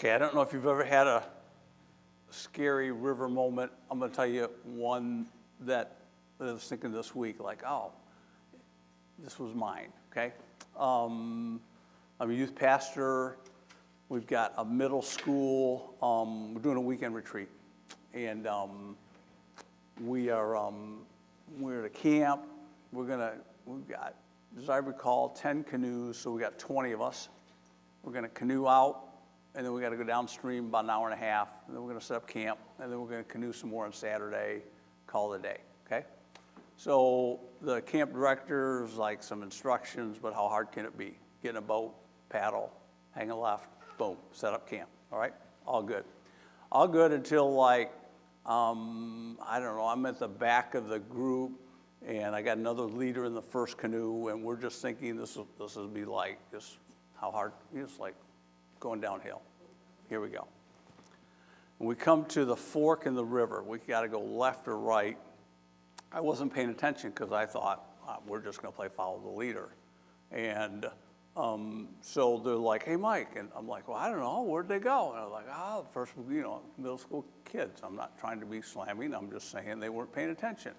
Okay, I don't know if you've ever had a scary river moment. I'm going to tell you one that I was thinking this week, like, oh, this was mine, okay? I'm a youth pastor. We've got a middle school. We're doing a weekend retreat. And we're at a camp. We've got, as I recall, 10 canoes, so we got 20 of us. We're going to canoe out, and then we got to go downstream about an hour and a half, and then we're going to set up camp, and then we're going to canoe some more on Saturday, call it a day, okay? So the camp director's like some instructions, but how hard can it be? Get in a boat, paddle, hang a left, boom, set up camp, all right? All good. All good until like, I don't know, I'm at the back of the group, and I got another leader in the first canoe, and we're just thinking this will be like, just how hard, it's like going downhill. Here we go. When we come to the fork in the river, we got to go left or right. I wasn't paying attention because I thought, we're just going to play follow the leader. And so they're like, hey, Mike. And I'm like, well, I don't know. Where'd they go? And I was like, first, middle school kids. I'm not trying to be slamming. I'm just saying they weren't paying attention.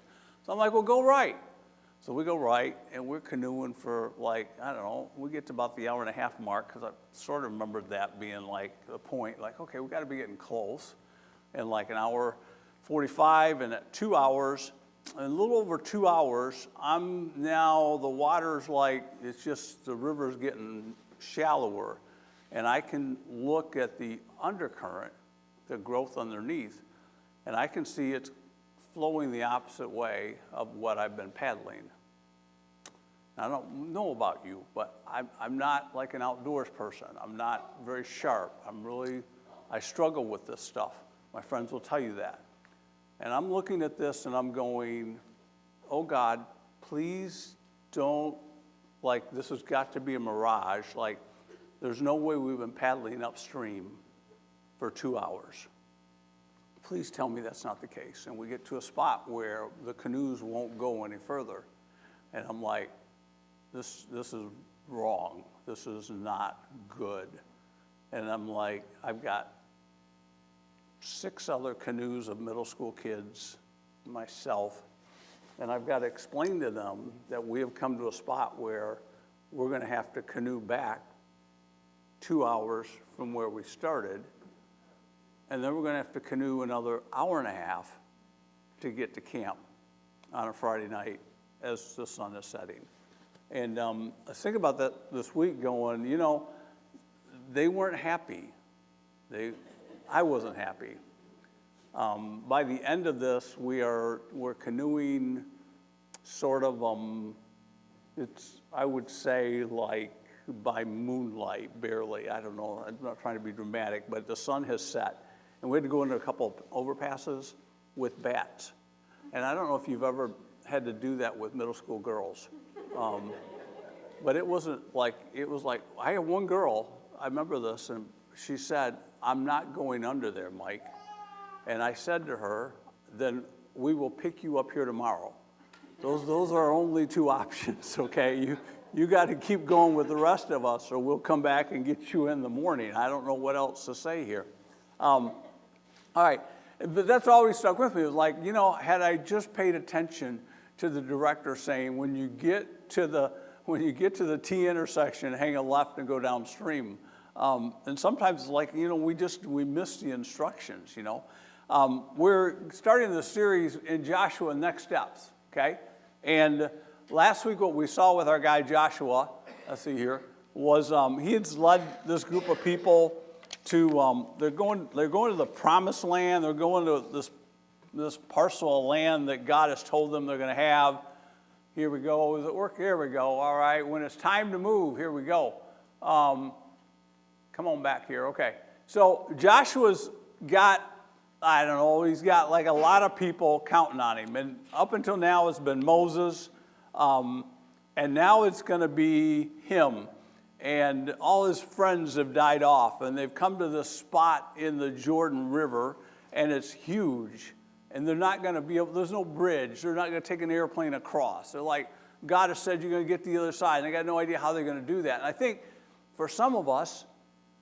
So I'm like, well, go right. So we go right, and we're canoeing for like, I don't know, we get to about the hour and a half mark, because I sort of remembered that being like the point, like, okay, we got to be getting close. And like an hour 45, and at 2 hours, and a little over 2 hours, the water's like, it's just, the river's getting shallower. And I can look at the undercurrent, the growth underneath, and I can see it's flowing the opposite way of what I've been paddling. Now, I don't know about you, but I'm not like an outdoors person. I'm not very sharp. I struggle with this stuff. My friends will tell you that. And I'm looking at this and I'm going, oh God, please don't, like, this has got to be a mirage. Like, there's no way we've been paddling upstream for 2 hours. Please tell me that's not the case. And we get to a spot where the canoes won't go any further. And I'm like, this is wrong. This is not good. And I'm like, I've got 6 other canoes of middle school kids, myself, and I've got to explain to them that we have come to a spot where we're going to have to canoe back 2 hours from where we started. And then we're going to have to canoe another hour and a half to get to camp on a Friday night as the sun is setting. And I think about that this week going, they weren't happy. I wasn't happy. By the end of this, we're canoeing sort of, I would say like by moonlight, barely. I don't know, I'm not trying to be dramatic, but the sun has set. And we had to go into a couple of overpasses with bats. And I don't know if you've ever had to do that with middle school girls. But it was like, I had one girl, I remember this, and she said, I'm not going under there, Mike. And I said to her, then we will pick you up here tomorrow. Those are our only 2 options, okay? You got to keep going with the rest of us, or we'll come back and get you in the morning. I don't know what else to say here. All right, but that's always stuck with me. It was like, had I just paid attention to the director saying, when you get to the T intersection, hang a left and go downstream. And sometimes it's like, we miss the instructions, We're starting the series in Joshua, Next Steps, okay? And last week what we saw with our guy Joshua, let's see here, was he had led this group of people to, they're going to the promised land. They're going to this parcel of land that God has told them they're going to have. Here we go. Is it work? Here we go. All right. When it's time to move, here we go. Come on back here. Okay. So Joshua's got, I don't know, he's got like a lot of people counting on him. And up until now it's been Moses. And now it's going to be him. And all his friends have died off. And they've come to this spot in the Jordan River. And it's huge. And they're not going to be able, there's no bridge. They're not going to take an airplane across. They're like, God has said you're going to get to the other side. And they got no idea how they're going to do that. And I think for some of us,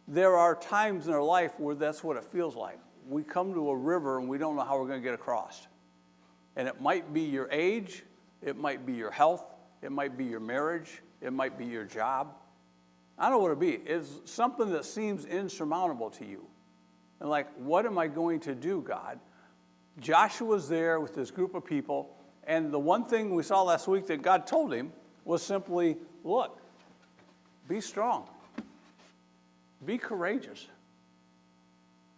there are times in our life where that's what it feels like. We come to a river and we don't know how we're going to get across. And it might be your age, it might be your health, it might be your marriage, it might be your job. I don't know what it'll be. It's something that seems insurmountable to you. And like, what am I going to do, God? Joshua's there with this group of people, and the one thing we saw last week that God told him was simply, look, be strong. Be courageous.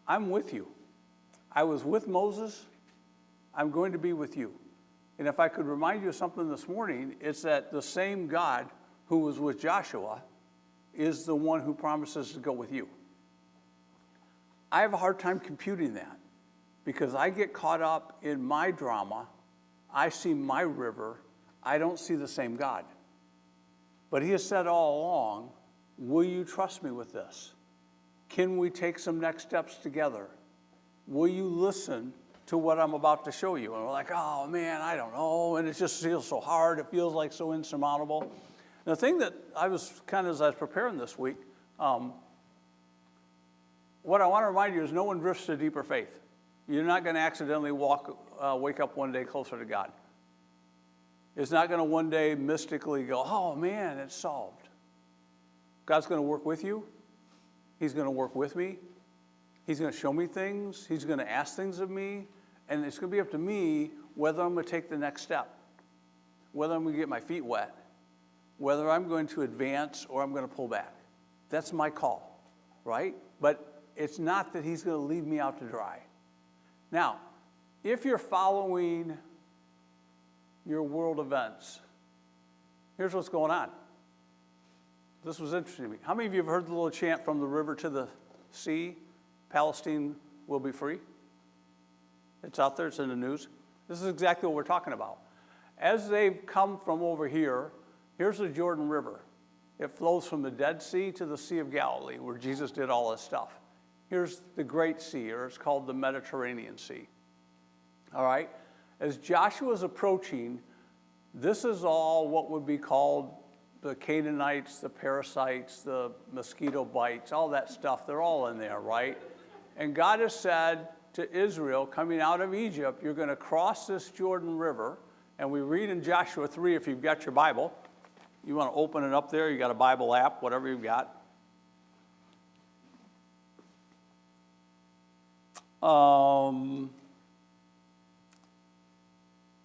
I'm with you. I was with Moses. I'm going to be with you. And if I could remind you of something this morning, it's that the same God who was with Joshua is the one who promises to go with you. I have a hard time computing that because I get caught up in my drama. I see my river. I don't see the same God. But he has said all along, will you trust me with this? Can we take some next steps together? Will you listen to what I'm about to show you? And we're like, oh man, I don't know. And it just feels so hard. It feels like so insurmountable. The thing that I was kind of, as I was preparing this week, what I want to remind you is no one drifts to deeper faith. You're not going to accidentally wake up one day closer to God. It's not going to one day mystically go, oh man, it's solved. God's going to work with you. He's going to work with me. He's going to show me things. He's going to ask things of me. And it's going to be up to me whether I'm going to take the next step, whether I'm going to get my feet wet, whether I'm going to advance or I'm going to pull back. That's my call, right? But it's not that he's going to leave me out to dry. Now, if you're following your world events, here's what's going on. This was interesting to me. How many of you have heard the little chant, from the river to the sea, Palestine will be free? It's out there, it's in the news. This is exactly what we're talking about. As they've come from over here, here's the Jordan River. It flows from the Dead Sea to the Sea of Galilee, where Jesus did all his stuff. Here's the Great Sea, or it's called the Mediterranean Sea. All right? As Joshua's approaching, this is all what would be called the Canaanites, the parasites, the mosquito bites, all that stuff. They're all in there, right? And God has said to Israel, coming out of Egypt, you're going to cross this Jordan River. And we read in Joshua 3, if you've got your Bible, you want to open it up there, you got a Bible app, whatever you've got. I'm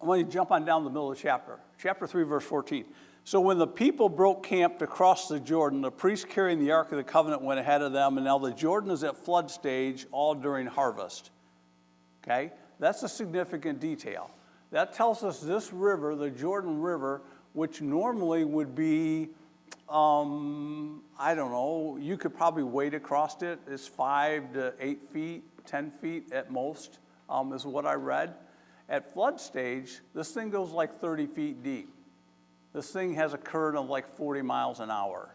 going to jump on down the middle of the chapter. Chapter 3, verse 14. So when the people broke camp to cross the Jordan, the priests carrying the Ark of the Covenant went ahead of them, and now the Jordan is at flood stage, all during harvest. Okay? That's a significant detail. That tells us this river, the Jordan River, which normally would be, I don't know, you could probably wade across it. It's 5 to 8 feet, 10 feet at most, is what I read. At flood stage, this thing goes like 30 feet deep. This thing has a current of like 40 miles an hour.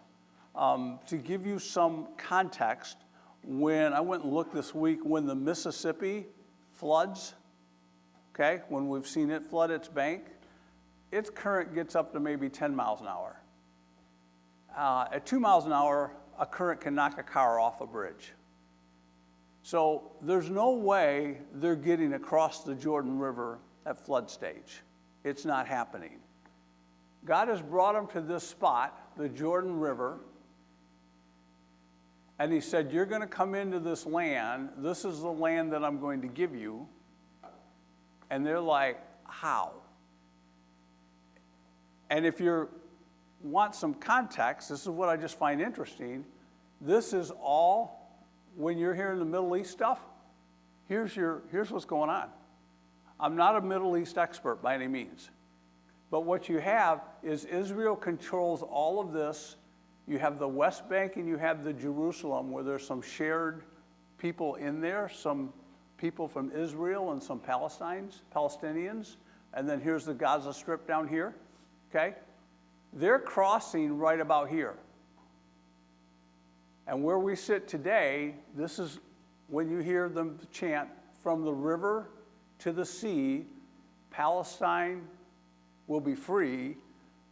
To give you some context, when I went and looked this week, when the Mississippi floods, okay, when we've seen it flood its bank, its current gets up to maybe 10 miles an hour. At 2 miles an hour, a current can knock a car off a bridge. So there's no way they're getting across the Jordan River at flood stage. It's not happening. God has brought them to this spot, the Jordan River, and he said, you're going to come into this land. This is the land that I'm going to give you. And they're like, how? And if you want some context, this is what I just find interesting. This is all, when you're hearing the Middle East stuff, here's what's going on. I'm not a Middle East expert by any means. But what you have is Israel controls all of this. You have the West Bank and you have the Jerusalem, where there's some shared people in there, some people from Israel and some Palestinians. And then here's the Gaza Strip down here, okay? They're crossing right about here. And where we sit today, this is when you hear them chant, from the river to the sea, Palestine will be free.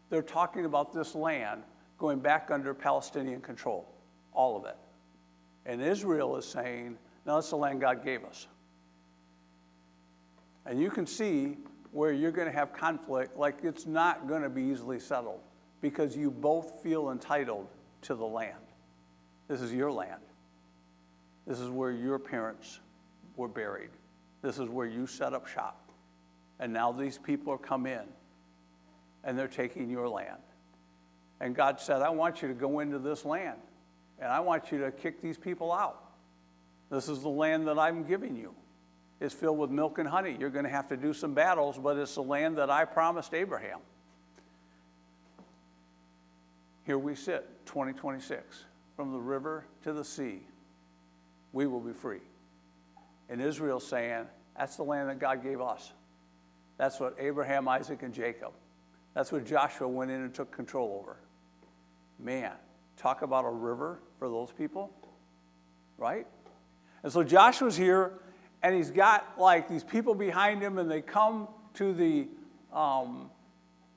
They're talking about this land going back under Palestinian control, all of it. And Israel is saying, no, that's the land God gave us. And you can see where you're going to have conflict, like it's not going to be easily settled because you both feel entitled to the land. This is your land. This is where your parents were buried. This is where you set up shop. And now these people are come in, and they're taking your land. And God said, I want you to go into this land, and I want you to kick these people out. This is the land that I'm giving you. It's filled with milk and honey. You're going to have to do some battles, but it's the land that I promised Abraham. Here we sit, 2026, from the river to the sea, we will be free. And Israel's saying, that's the land that God gave us. That's what Abraham, Isaac, and Jacob. That's what Joshua went in and took control over. Man, talk about a river for those people, right? And so Joshua's here, and he's got like these people behind him, and they come to the,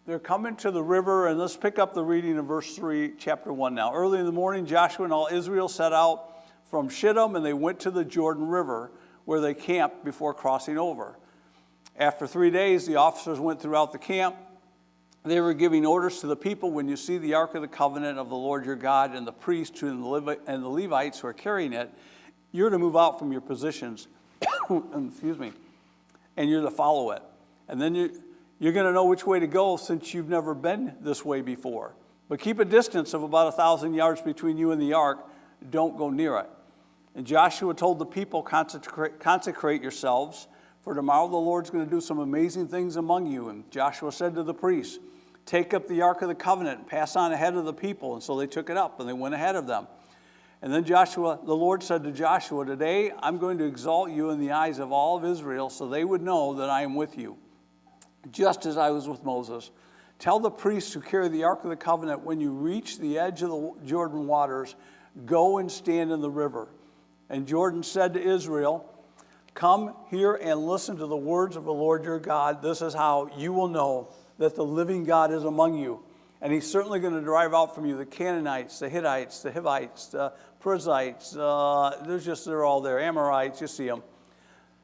they're coming to the river, and let's pick up the reading in verse 3, chapter 1 now. Early in the morning, Joshua and all Israel set out from Shittim, and they went to the Jordan River, where they camped before crossing over. After 3 days, the officers went throughout the camp. They were giving orders to the people, when you see the Ark of the Covenant of the Lord your God and the priests and the Levites who are carrying it, you're to move out from your positions, excuse me, and you're to follow it. And then you're going to know which way to go since you've never been this way before. But keep a distance of about 1,000 yards between you and the ark. Don't go near it. And Joshua told the people, consecrate yourselves, for tomorrow the Lord's going to do some amazing things among you. And Joshua said to the priests, take up the Ark of the Covenant and pass on ahead of the people. And so they took it up, and they went ahead of them. And then the Lord said to Joshua, today I'm going to exalt you in the eyes of all of Israel, so they would know that I am with you, just as I was with Moses. Tell the priests who carry the Ark of the Covenant, when you reach the edge of the Jordan waters, go and stand in the river. And Jordan said to Israel, come here and listen to the words of the Lord your God. This is how you will know that the living God is among you. And he's certainly going to drive out from you the Canaanites, the Hittites, the Hivites, the Perizzites. They're all there. Amorites, you see them.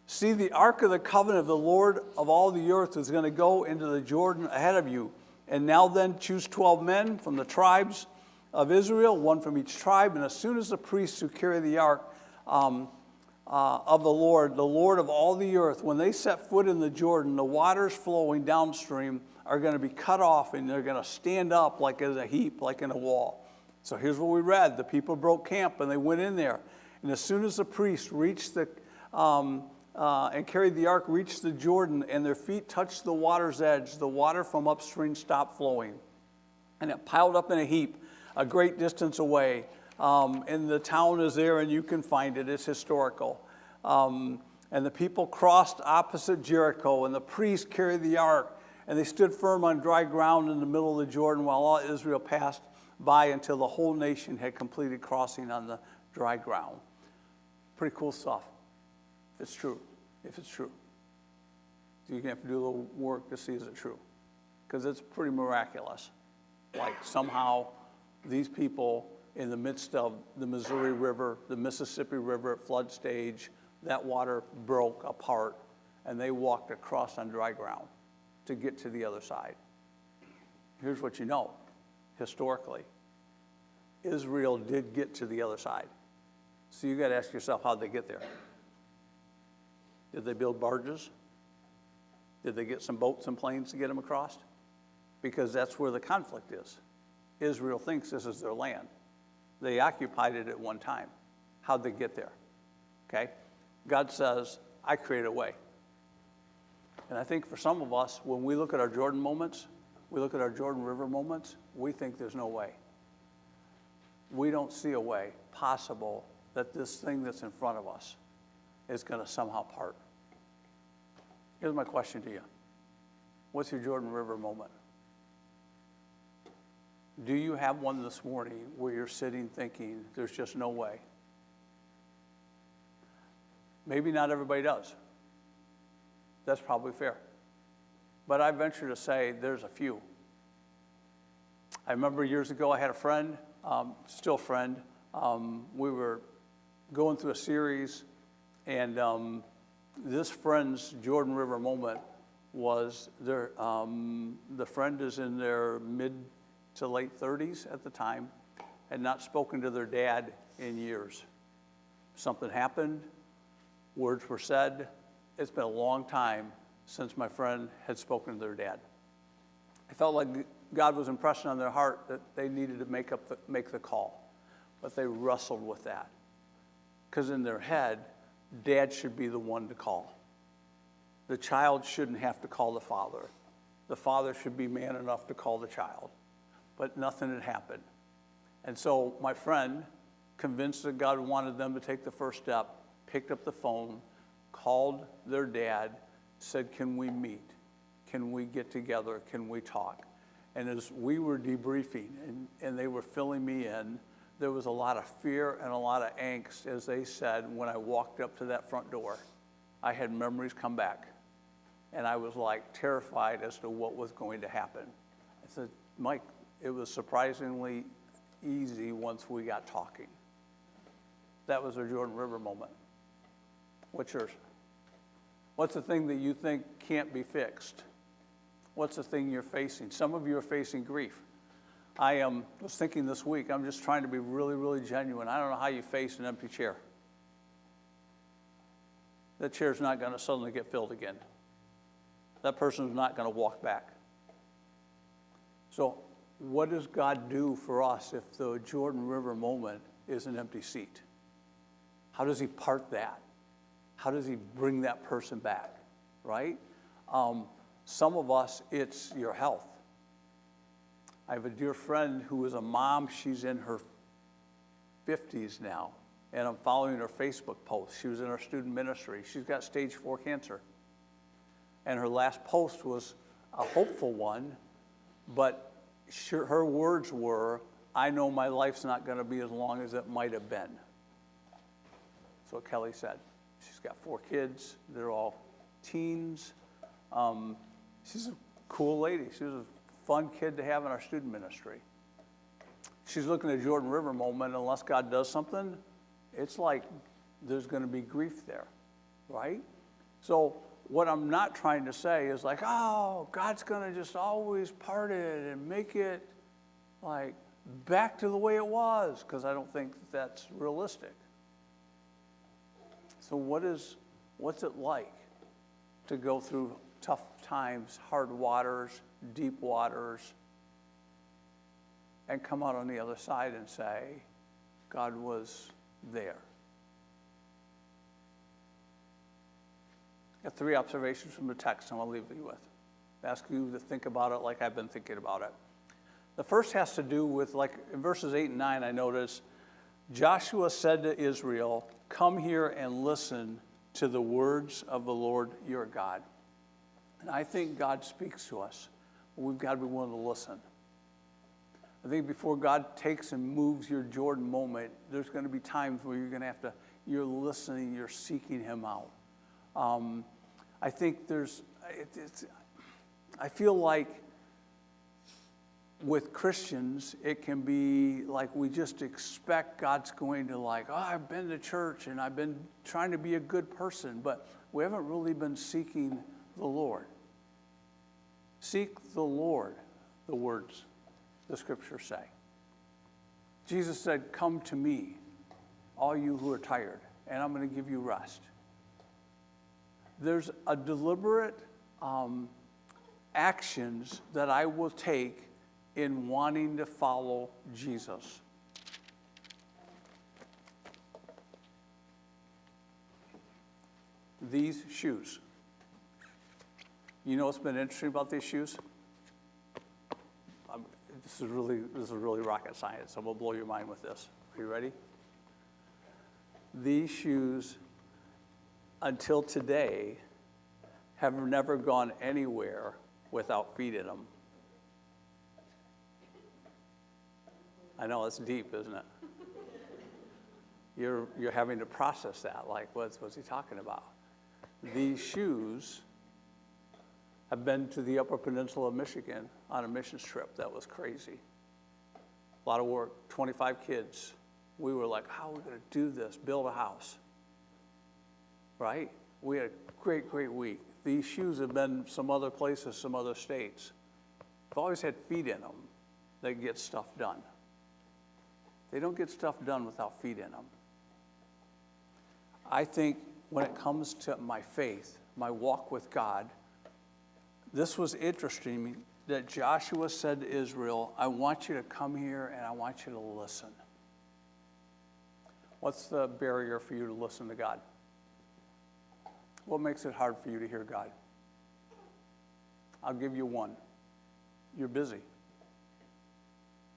See, the Ark of the Covenant of the Lord of all the earth is going to go into the Jordan ahead of you. And now then choose 12 men from the tribes of Israel, one from each tribe. And as soon as the priests who carry the Ark of the Lord of all the earth, when they set foot in the Jordan, the waters flowing downstream are going to be cut off, and they're going to stand up like as a heap, like in a wall. So here's what we read. The people broke camp, and they went in there. And as soon as the priests reached the and carried the ark, reached the Jordan, and their feet touched the water's edge, the water from upstream stopped flowing. And it piled up in a heap a great distance away. And the town is there, and you can find it. It's historical. And the people crossed opposite Jericho, and the priests carried the ark, and they stood firm on dry ground in the middle of the Jordan while all Israel passed by until the whole nation had completed crossing on the dry ground. Pretty cool stuff, if it's true. If it's true. You're going to have to do a little work to see is it true. Because it's pretty miraculous. Like somehow these people in the midst of the Missouri River, the Mississippi River at flood stage, that water broke apart, and they walked across on dry ground to get to the other side. Here's what you know, historically. Israel did get to the other side. So you got to ask yourself, how'd they get there? Did they build barges? Did they get some boats and planes to get them across? Because that's where the conflict is. Israel thinks this is their land. They occupied it at one time. How'd they get there? Okay? God says, I create a way. And I think for some of us, when we look at our Jordan moments, we look at our Jordan River moments, we think there's no way. We don't see a way possible that this thing that's in front of us is going to somehow part. Here's my question to you. What's your Jordan River moment? Do you have one this morning where you're sitting thinking, there's just no way? Maybe not everybody does. That's probably fair. But I venture to say there's a few. I remember years ago I had a friend, still friend. We were going through a series, and this friend's Jordan River moment was their, the friend is in their mid to late 30s at the time, had not spoken to their dad in years. Something happened, words were said. It's been a long time since my friend had spoken to their dad. I felt like God was impressing on their heart that they needed to make the call, but they wrestled with that. Because in their head, dad should be the one to call. The child shouldn't have to call the father. The father should be man enough to call the child. But nothing had happened. And so my friend, convinced that God wanted them to take the first step, picked up the phone, called their dad, said, "Can we meet? Can we get together? Can we talk?" And as we were debriefing and they were filling me in, there was a lot of fear and a lot of angst, as they said, when I walked up to that front door. I had memories come back. And I was like terrified as to what was going to happen. I said, "Mike, it was surprisingly easy once we got talking." That was our Jordan River moment. What's yours? What's the thing that you think can't be fixed? What's the thing you're facing? Some of you are facing grief. I was thinking this week, I'm just trying to be really, really genuine. I don't know how you face an empty chair. That chair's not going to suddenly get filled again. That person's not going to walk back. So what does God do for us if the Jordan River moment is an empty seat? How does he part that? How does he bring that person back, right? Some of us, it's your health. I have a dear friend who is a mom. She's in her 50s now, and I'm following her Facebook posts. She was in our student ministry. She's got stage 4 cancer. And her last post was a hopeful one, but her words were, "I know my life's not going to be as long as it might have been." That's what Kelly said. She's got 4 kids. They're all teens. She's a cool lady. She was a fun kid to have in our student ministry. She's looking at Jordan River moment. Unless God does something, it's like there's going to be grief there, right? So what I'm not trying to say is like, oh, God's going to just always part it and make it like back to the way it was, because I don't think that's realistic. So what's it like to go through tough times, hard waters, deep waters, and come out on the other side and say, God was there? I got 3 observations from the text I'm going to leave you with. Ask you to think about it like I've been thinking about it. The first has to do with, like in verses 8 and 9, I notice, Joshua said to Israel, "Come here and listen to the words of the Lord your God." And I think God speaks to us, but we've got to be willing to listen. I think before God takes and moves your Jordan moment, there's going to be times where you're going to have to, you're listening, you're seeking him out. I think I feel like with Christians, it can be like we just expect God's going to like, oh, I've been to church and I've been trying to be a good person, but we haven't really been seeking the Lord. Seek the Lord, the words the scriptures say. Jesus said, "Come to me, all you who are tired, and I'm going to give you rest." There's a deliberate actions that I will take in wanting to follow Jesus. These shoes. You know what's been interesting about these shoes? This is really rocket science. I'm going to blow your mind with this. Are you ready? These shoes, until today, have never gone anywhere without feet in them. I know it's deep, isn't it? You're having to process that. Like, what's he talking about? These shoes have been to the Upper Peninsula of Michigan on a missions trip. That was crazy. A lot of work, 25 kids, We were like, how are we going to do this? Build a house, right? We had a great, great week. These shoes have been some other places, some other states. I've always had feet in them that get stuff done. They don't get stuff done without feet in them. I think when it comes to my faith, my walk with God, this was interesting that Joshua said to Israel, I want you to come here and I want you to listen. What's the barrier for you to listen to God? What makes it hard for you to hear God? I'll give you one. You're busy.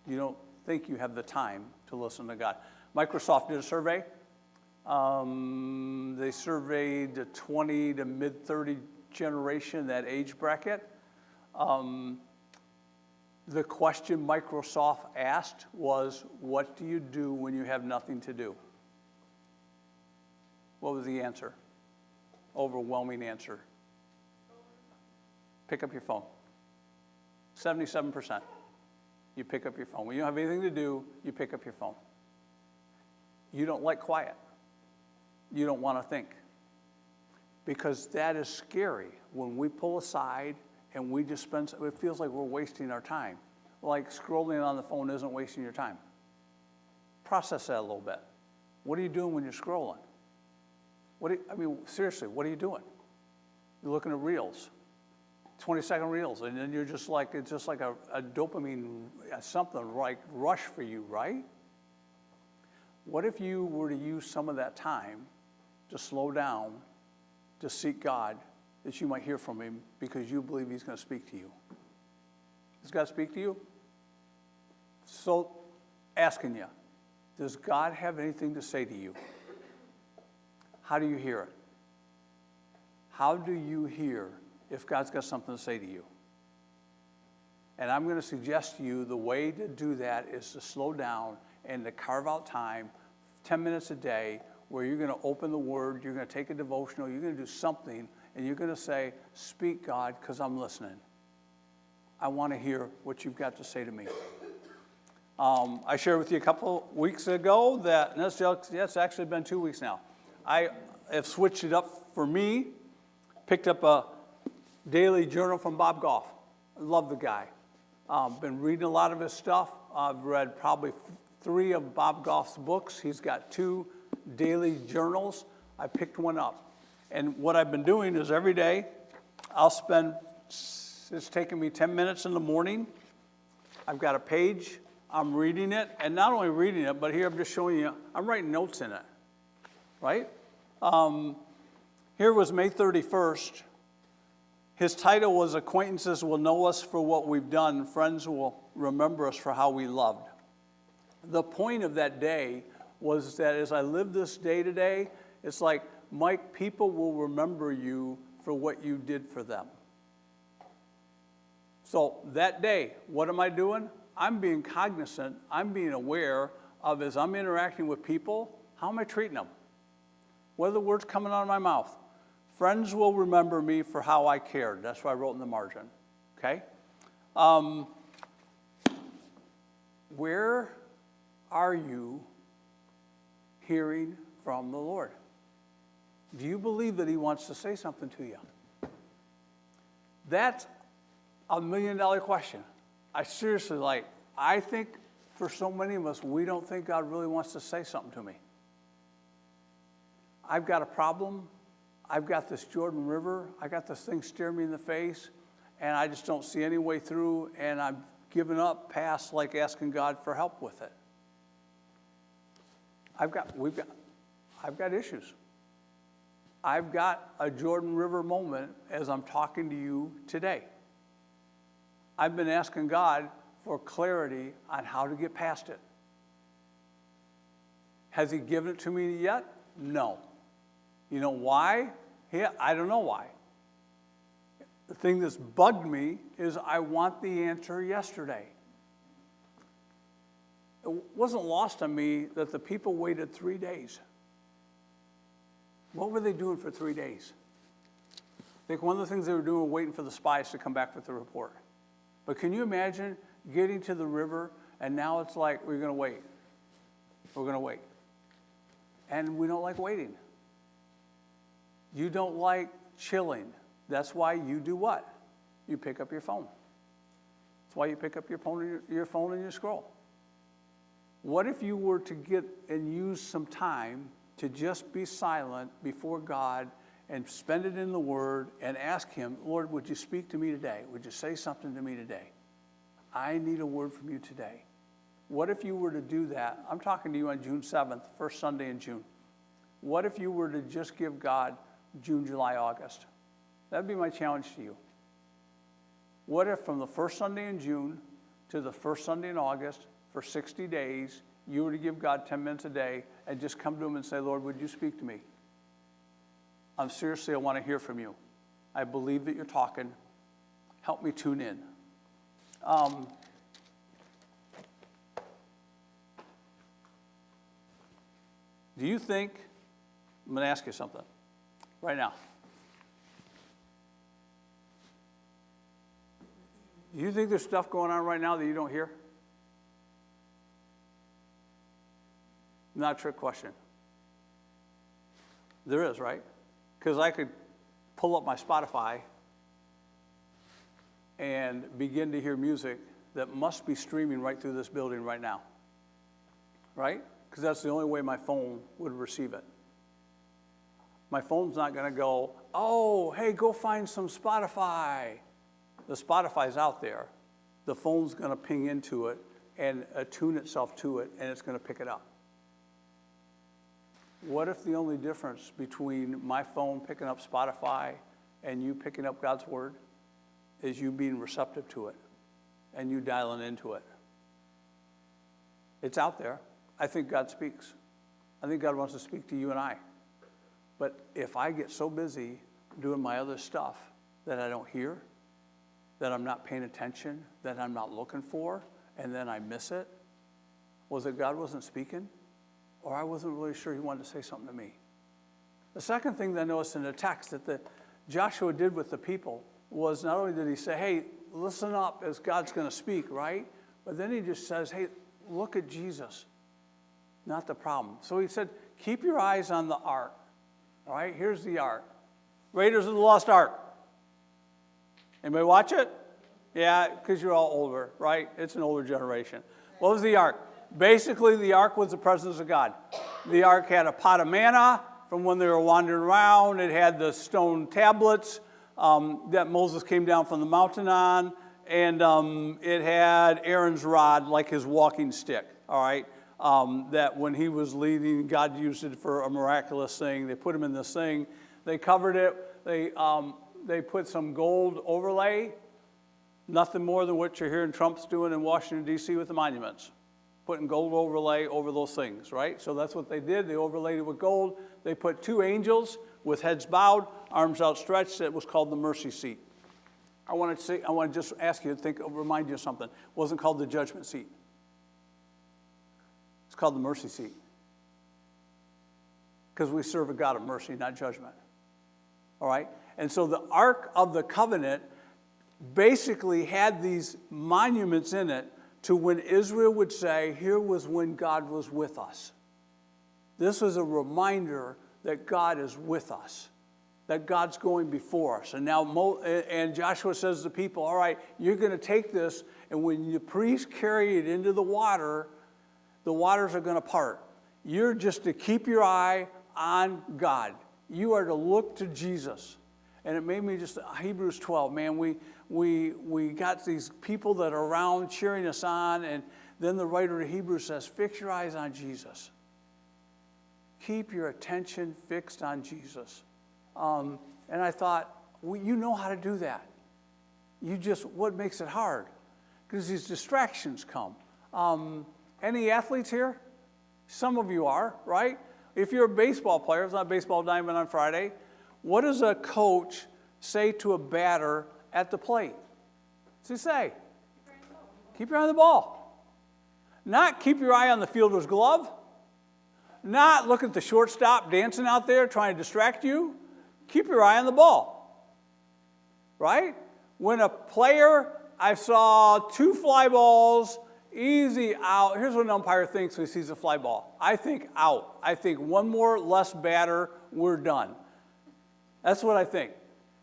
You don't think you have the time to listen to God. Microsoft did a survey. They surveyed the 20 to mid-30 generation, that age bracket. The question Microsoft asked was, what do you do when you have nothing to do? What was the answer? Overwhelming answer. Pick up your phone. 77%. You pick up your phone. When you don't have anything to do, you pick up your phone. You don't like quiet. You don't want to think. Because that is scary. When we pull aside and we just spend, it feels like we're wasting our time. Like scrolling on the phone isn't wasting your time. Process that a little bit. What are you doing when you're scrolling? Seriously, what are you doing? You're looking at reels, 20-second reels, and then it's just like a dopamine, something like rush for you, right? What if you were to use some of that time to slow down, to seek God, that you might hear from him because you believe he's going to speak to you? Does God speak to you? So, asking you, does God have anything to say to you? How do you hear it? How do you hear if God's got something to say to you? And I'm going to suggest to you the way to do that is to slow down and to carve out time, 10 minutes a day, where you're going to open the Word, you're going to take a devotional, you're going to do something, and you're going to say, speak, God, because I'm listening. I want to hear what you've got to say to me. I shared with you a couple weeks ago that, and it's actually been 2 weeks now, I have switched it up for me, picked up a daily journal from Bob Goff. I love the guy. Been reading a lot of his stuff. I've read probably 3 of Bob Goff's books. He's got 2 daily journals. I picked one up. And what I've been doing is every day it's taking me 10 minutes in the morning. I've got a page. I'm reading it. And not only reading it, but here I'm just showing you, I'm writing notes in it. Right? Here was May 31st. His title was Acquaintances Will Know Us for What We've Done. Friends will remember us for how we loved. The point of that day was that as I live this day today, it's like, Mike, people will remember you for what you did for them. So that day, what am I doing? I'm being cognizant, I'm being aware of, as I'm interacting with people, how am I treating them? What are the words coming out of my mouth? Friends will remember me for how I cared. That's what I wrote in the margin. Okay? Where are you hearing from the Lord? Do you believe that he wants to say something to you? That's a $1 million question. I think for so many of us, we don't think God really wants to say something to me. I've got a problem. I've got this Jordan River. I got this thing staring me in the face, and I just don't see any way through, and I've given up past like asking God for help with it. I've got issues. I've got a Jordan River moment as I'm talking to you today. I've been asking God for clarity on how to get past it. Has he given it to me yet? No. You know why? I don't know why. The thing that's bugged me is I want the answer yesterday. It wasn't lost on me that the people waited 3 days. What were they doing for 3 days? I think one of the things they were doing was waiting for the spies to come back with the report. But can you imagine getting to the river and now it's like, we're going to wait. We're going to wait. And we don't like waiting. You don't like chilling. That's why you do what? You pick up your phone. That's why you pick up your phone and you scroll. What if you were to get and use some time to just be silent before God and spend it in the Word and ask Him, Lord, would you speak to me today? Would you say something to me today? I need a word from you today. What if you were to do that? I'm talking to you on June 7th, first Sunday in June. What if you were to just give God June, July, August? That'd be my challenge to you. What if from the first Sunday in June to the first Sunday in August, for 60 days, you were to give God 10 minutes a day and just come to Him and say, Lord, would you speak to me? Seriously, I want to hear from you. I believe that you're talking. Help me tune in. Do you think, I'm going to ask you something right now. Do you think there's stuff going on right now that you don't hear? Not a trick question. There is, right? Because I could pull up my Spotify and begin to hear music that must be streaming right through this building right now. Right? Because that's the only way my phone would receive it. My phone's not going to go, oh, hey, go find some Spotify. The Spotify's out there. The phone's going to ping into it and attune itself to it, and it's going to pick it up. What if the only difference between my phone picking up Spotify and you picking up God's Word is you being receptive to it and you dialing into it? It's out there. I think God speaks. I think God wants to speak to you and I. But if I get so busy doing my other stuff that I don't hear, that I'm not paying attention, that I'm not looking for, and then I miss it, was it God wasn't speaking? Or I wasn't really sure He wanted to say something to me? The second thing that I noticed in the text that Joshua did with the people was not only did he say, hey, listen up as God's going to speak, right? But then he just says, hey, look at Jesus, not the problem. So he said, keep your eyes on the ark. All right, here's the ark. Raiders of the Lost Ark. Anybody watch it? Yeah, because you're all older, right? It's an older generation. What was the ark? Basically, the ark was the presence of God. The ark had a pot of manna from when they were wandering around. It had the stone tablets that Moses came down from the mountain on. And it had Aaron's rod, like his walking stick, all right? That when he was leading, God used it for a miraculous thing. They put him in this thing. They covered it. They put some gold overlay, nothing more than what you're hearing Trump's doing in Washington, D.C. with the monuments, putting gold overlay over those things, right? So that's what they did. They overlaid it with gold. They put two angels with heads bowed, arms outstretched. It was called the mercy seat. I want to just ask you to remind you of something. It wasn't called the judgment seat. It's called the mercy seat. Because we serve a God of mercy, not judgment. All right? And so the Ark of the Covenant basically had these monuments in it to when Israel would say, here was when God was with us. This was a reminder that God is with us, that God's going before us. And now, and Joshua says to the people, all right, you're going to take this, and when the priests carry it into the waters are going to part. You're just to keep your eye on God. You are to look to Jesus. And it made me just, Hebrews 12, man, we got these people that are around cheering us on, and then the writer of Hebrews says, fix your eyes on Jesus. Keep your attention fixed on Jesus. And I thought, well, you know how to do that. What makes it hard? Because these distractions come. Any athletes here? Some of you are, right? If you're a baseball player, it's not baseball diamond on Friday, what does a coach say to a batter at the plate? What's he say? Keep your eye on the ball. Not keep your eye on the fielder's glove. Not look at the shortstop dancing out there trying to distract you. Keep your eye on the ball. Right? When a player, I saw 2 fly balls Easy out. Here's what an umpire thinks when he sees a fly ball. I think out. I think one more, less batter, we're done. That's what I think.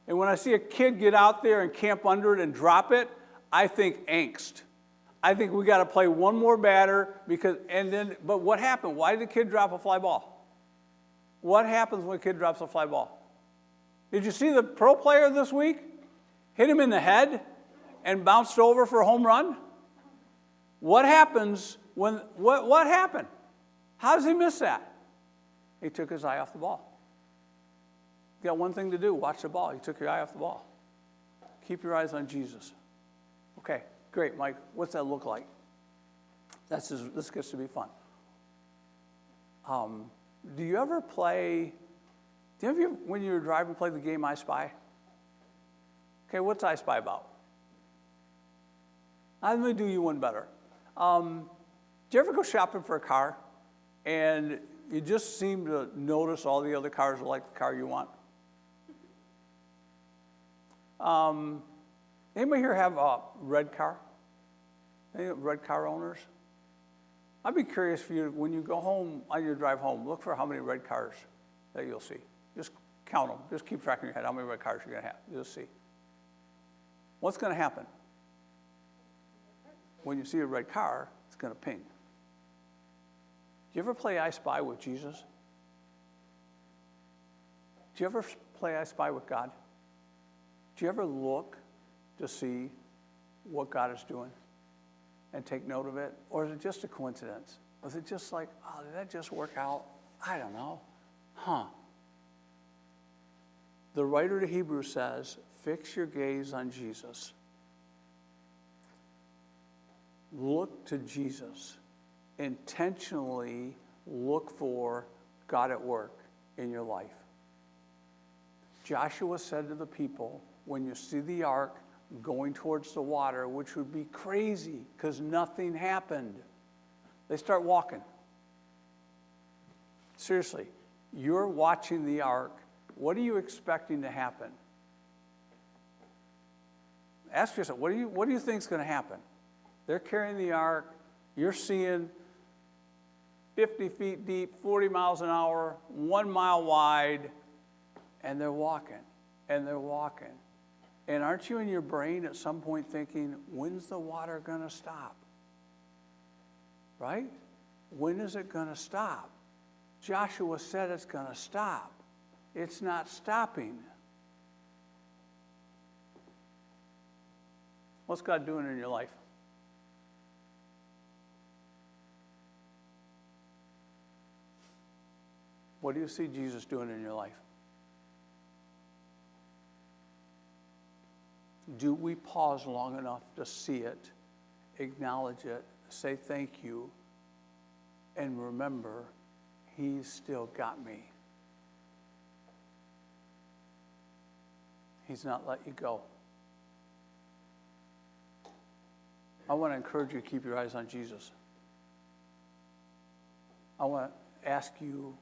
And when I see a kid get out there and camp under it and drop it, I think angst. I think we got to play one more batter but what happened? Why did the kid drop a fly ball? What happens when a kid drops a fly ball? Did you see the pro player this week? Hit him in the head and bounced over for a home run? What happens what happened? How does he miss that? He took his eye off the ball. You got one thing to do, watch the ball. You took your eye off the ball. Keep your eyes on Jesus. Okay, great, Mike. What's that look like? This gets to be fun. Do you ever play, when you were driving, play the game I Spy? Okay, what's I Spy about? Let me do you one better. Do you ever go shopping for a car and you just seem to notice all the other cars are like the car you want? Anybody here have a red car? Any red car owners? I'd be curious for you, when you go home, on your drive home, look for how many red cars that you'll see. Just count them. Just keep track in your head how many red cars you're going to have. You'll see. What's going to happen? When you see a red car, it's going to ping. Do you ever play I Spy with Jesus? Do you ever play I Spy with God? Do you ever look to see what God is doing and take note of it? Or is it just a coincidence? Or is it just like, oh, did that just work out? I don't know. The writer to Hebrews says, fix your gaze on Jesus. Look to Jesus. Intentionally look for God at work in your life. Joshua said to the people, when you see the ark going towards the water, which would be crazy because nothing happened, they start walking. Seriously, you're watching the ark. What are you expecting to happen? Ask yourself, what do you think is going to happen? They're carrying the ark. You're seeing 50 feet deep, 40 miles an hour, 1 mile wide, and they're walking, and they're walking. And aren't you in your brain at some point thinking, when's the water going to stop? Right? When is it going to stop? Joshua said it's going to stop. It's not stopping. What's God doing in your life? What do you see Jesus doing in your life? Do we pause long enough to see it, acknowledge it, say thank you, and remember, He's still got me. He's not let you go. I want to encourage you to keep your eyes on Jesus. I want to ask you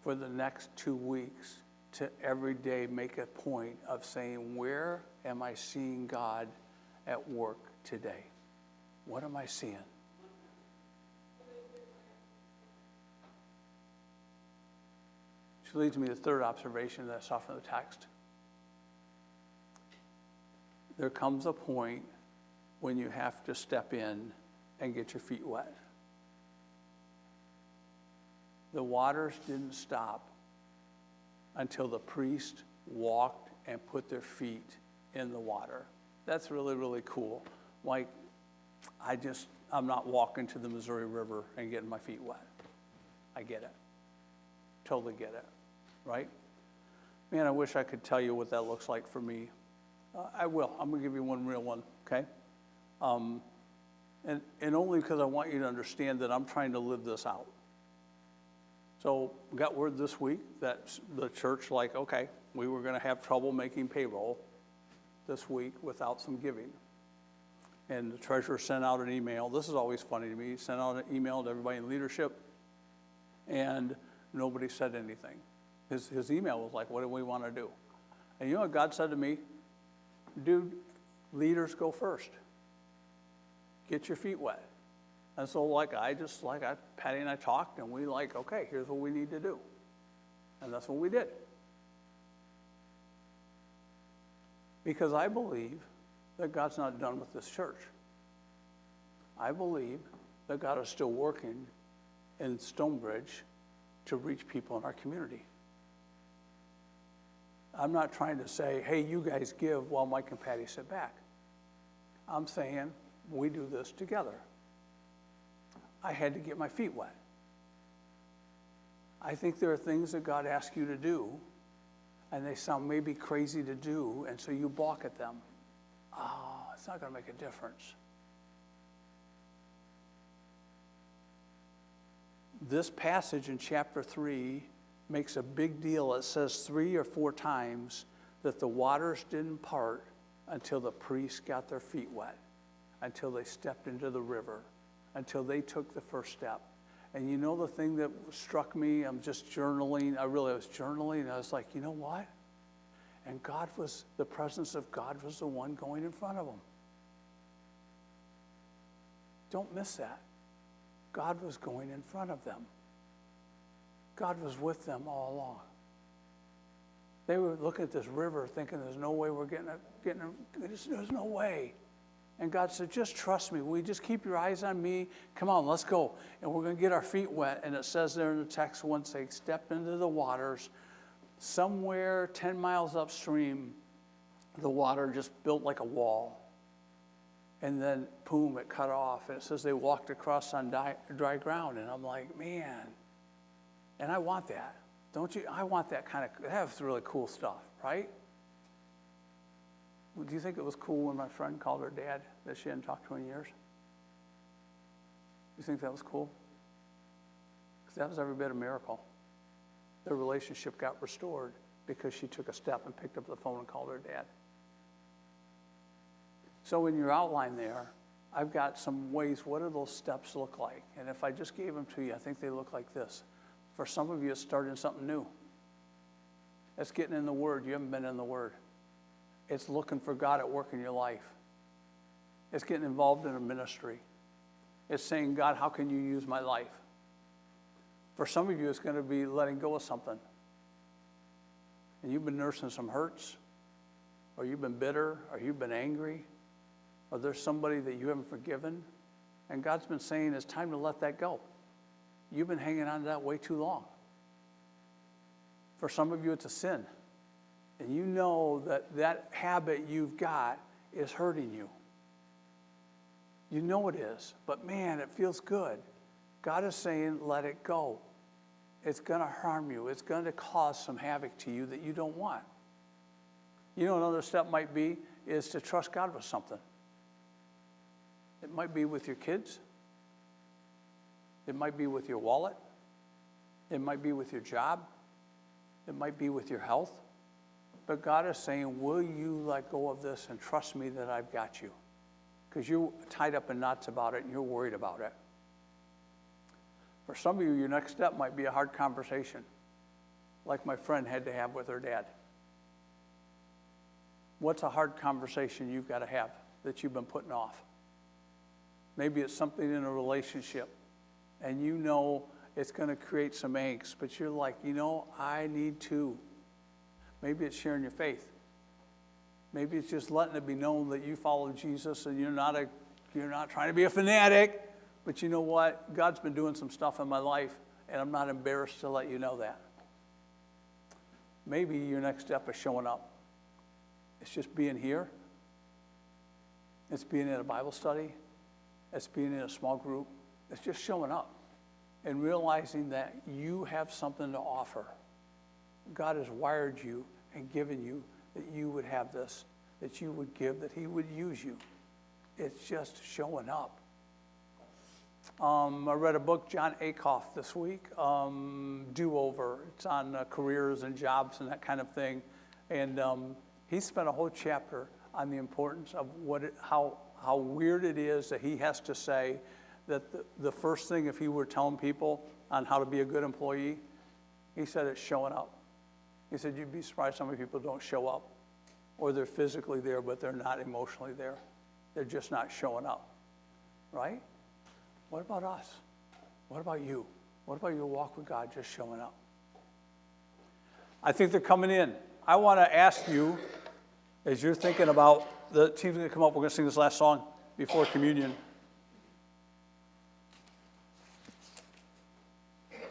for the next 2 weeks to every day make a point of saying, where am I seeing God at work today? What am I seeing? Which leads me to the third observation that I saw from the text. There comes a point when you have to step in and get your feet wet. The waters didn't stop until the priest walked and put their feet in the water. That's really, really cool. Like, I'm not walking to the Missouri River and getting my feet wet. I get it. Totally get it, right? Man, I wish I could tell you what that looks like for me. I will. I'm going to give you one real one, okay? And only because I want you to understand that I'm trying to live this out. So we got word this week that the church, okay, we were going to have trouble making payroll this week without some giving. And the treasurer sent out an email. This is always funny to me. He sent out an email to everybody in leadership, and nobody said anything. His email was like, what do we want to do? And you know what God said to me? Dude, leaders go first. Get your feet wet. And so Patty and I talked, and we okay, here's what we need to do. And that's what we did. Because I believe that God's not done with this church. I believe that God is still working in Stonebridge to reach people in our community. I'm not trying to say, hey, you guys give while Mike and Patty sit back. I'm saying we do this together. I had to get my feet wet. I think there are things that God asks you to do, and they sound maybe crazy to do, and so you balk at them. Oh, it's not going to make a difference. This passage in chapter 3 makes a big deal. It says 3 or 4 times that the waters didn't part until the priests got their feet wet, until they stepped into the river, until they took the first step. And you know the thing that struck me? I'm just journaling. I was journaling, and I was like, you know what? And the presence of God was the one going in front of them. Don't miss that. God was going in front of them. God was with them all along. They were looking at this river thinking there's no way we're getting there's no way. And God said, just trust me. Will you just keep your eyes on me? Come on, let's go. And we're going to get our feet wet. And it says there in the text, once they stepped into the waters, somewhere 10 miles upstream, the water just built like a wall. And then, boom, it cut off. And it says they walked across on dry ground. And I'm like, man. And I want that. Don't you? I want that kind of, that's really cool stuff, right? Do you think it was cool when my friend called her dad that she hadn't talked to in years? You think that was cool? Because that was every bit a miracle. Their relationship got restored because she took a step and picked up the phone and called her dad. So in your outline there, I've got some ways, what do those steps look like? And if I just gave them to you, I think they look like this. For some of you, it's starting something new. It's getting in the Word. You haven't been in the Word. It's looking for God at work in your life. It's getting involved in a ministry. It's saying, God, how can you use my life? For some of you, it's going to be letting go of something. And you've been nursing some hurts, or you've been bitter, or you've been angry, or there's somebody that you haven't forgiven. And God's been saying, it's time to let that go. You've been hanging on to that way too long. For some of you, it's a sin. And you know that that habit you've got is hurting you. You know it is, but man, it feels good. God is saying, let it go. It's going to harm you. It's going to cause some havoc to you that you don't want. You know, another step might be is to trust God with something. It might be with your kids. It might be with your wallet. It might be with your job. It might be with your health. But God is saying, will you let go of this and trust me that I've got you? Because you're tied up in knots about it and you're worried about it. For some of you, your next step might be a hard conversation, like my friend had to have with her dad. What's a hard conversation you've got to have that you've been putting off? Maybe it's something in a relationship, and you know it's going to create some angst, but you're like, you know, I need to. Maybe it's sharing your faith. Maybe it's just letting it be known that you follow Jesus and you're not trying to be a fanatic, but you know what? God's been doing some stuff in my life, and I'm not embarrassed to let you know that. Maybe your next step is showing up. It's just being here. It's being in a Bible study. It's being in a small group. It's just showing up and realizing that you have something to offer. God has wired you and given you that you would have this, that you would give, that he would use you. It's just showing up. I read a book, John Acuff, this week, Do-Over. It's on careers and jobs and that kind of thing. And he spent a whole chapter on the importance of how weird it is that he has to say that the first thing, if he were telling people on how to be a good employee, he said it's showing up. He said you'd be surprised how many people don't show up, or they're physically there, but they're not emotionally there. They're just not showing up, right? What about us? What about you? What about your walk with God just showing up? I think they're coming in. I want to ask you, as you're thinking about, the team's going to come up, we're going to sing this last song before communion.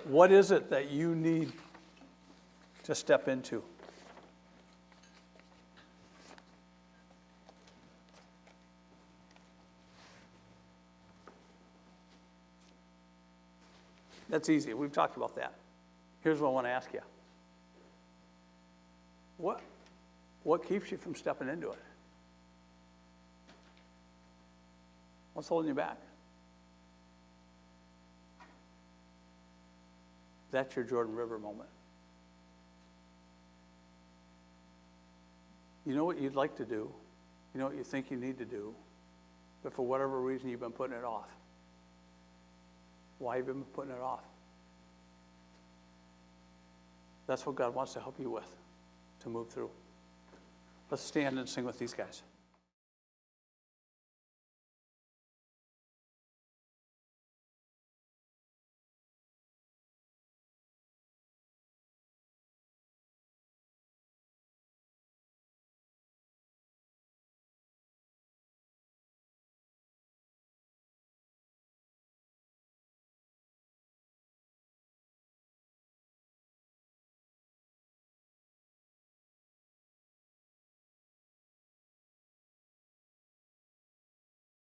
What is it that you need to step into? That's easy. We've talked about that. Here's what I want to ask you. What keeps you from stepping into it? What's holding you back? That's your Jordan River moment. You know what you'd like to do. You know what you think you need to do. But for whatever reason, you've been putting it off. Why have you been putting it off? That's what God wants to help you with, to move through. Let's stand and sing with these guys.